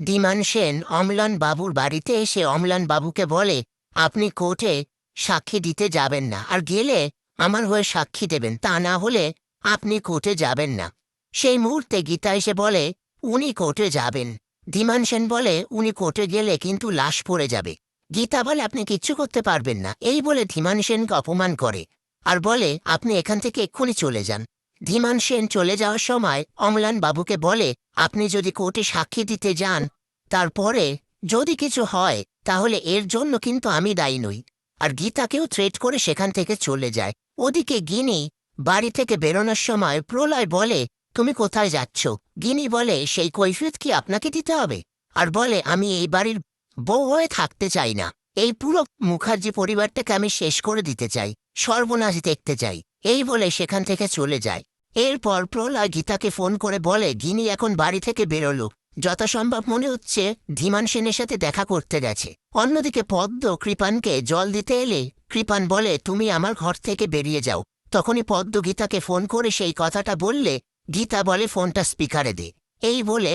ধীমান সেন অম্লান বাবুর বাড়িতে এসে অম্লান বাবুকে বলে, আপনি কোর্টে সাক্ষী দিতে যাবেন না, আর গেলে আমার হয়ে সাক্ষী দেবেন, তা না হলে আপনি কোর্টে যাবেন না। সেই মুহূর্তে গীতা এসে বলে, উনি কোর্টে যাবেন। ধীমান সেন বলে, উনি কোর্টে গেলে কিন্তু লাশ পড়ে যাবে। গীতা বলে, আপনি কিচ্ছু করতে পারবেন না। এই বলে ধীমান সেনকে অপমান করে আর বলে, আপনি এখান থেকে এক্ষুনি চলে যান। ধীমান সেন চলে যাওয়ার সময় অম্লান বাবুকে বলে, আপনি যদি কোর্টে সাক্ষী দিতে যান, তারপরে যদি কিছু হয় তাহলে এর জন্য কিন্তু আমি দায়ী নই। আর গীতাকেও থ্রেট করে সেখান থেকে চলে যায়। ওদিকে গিনি বাড়ি থেকে বেরোনোর সময় প্রলয় বলে, তুমি কোথায় যাচ্ছ? গিনি বলে, সেই কৈফিয়ত কি আপনাকে দিতে হবে? আর বলে, আমি এই বাড়ির বউ হয়ে থাকতে চাই না। এই পুরো মুখার্জি পরিবারটাকে আমি শেষ করে দিতে চাই, সর্বনাশ দেখতে চাই। এই বলে সেখান থেকে চলে যায়। এরপর প্রলয় গীতাকে ফোন করে বলে, গিনি এখন বাড়ি থেকে বেরোলো, যথাসম্ভব মনে হচ্ছে ধীমান সেনের সাথে দেখা করতে গেছে। অন্যদিকে পদ্ম কৃপানকে জল দিতে এলে কৃপান বলে, তুমি আমার ঘর থেকে বেরিয়ে যাও। তখনই পদ্ম গীতাকে ফোন করে সেই কথাটা বললে গীতা বলে, ফোনটা স্পিকারে দে। এই বলে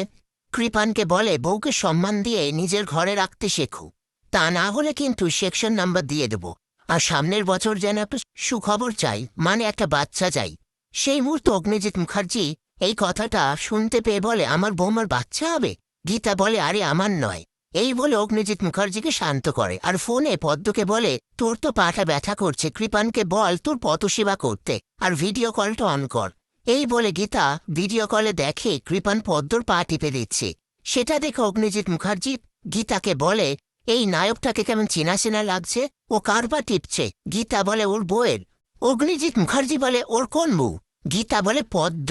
কৃপানকে বলে, বউকে সম্মান দিয়ে নিজের ঘরে রাখতে শেখো, তা না হলে কিন্তু সেকশন নাম্বার দিয়ে দেব। আর সামনের বছর যেন একটা সুখবর চাই, মানে একটা বাচ্চা চাই। সেই মুহূর্তে অগ্নিজিৎ মুখার্জি এই কথাটা শুনতে পেয়ে বলে, আমার বৌমার বাচ্চা হবে? গীতা বলে, আরে আমার নয়। এই বলে অগ্নিজিৎ মুখার্জিকে শান্ত করে আর ফোনে পদ্মকে বলে, তোর তো পাটা ব্যথা করছে, কৃপানকে বল তোর পথসেবা করতে, আর ভিডিও কলটা অন কর। এই বলে গীতা ভিডিও কলে দেখে কৃপান পদ্মর পা টিপে দিচ্ছে। সেটা দেখে অগ্নিজিৎ মুখার্জি গীতাকে বলে, এই নায়কটাকে কেমন চেনা চেনা লাগছে, ও কার পা টিপছে? গীতা বলে, ওর বউয়ের। অগ্নিজিৎ মুখার্জি বলে, ওর কোন বউ? গীতা বলে, পদ্ম।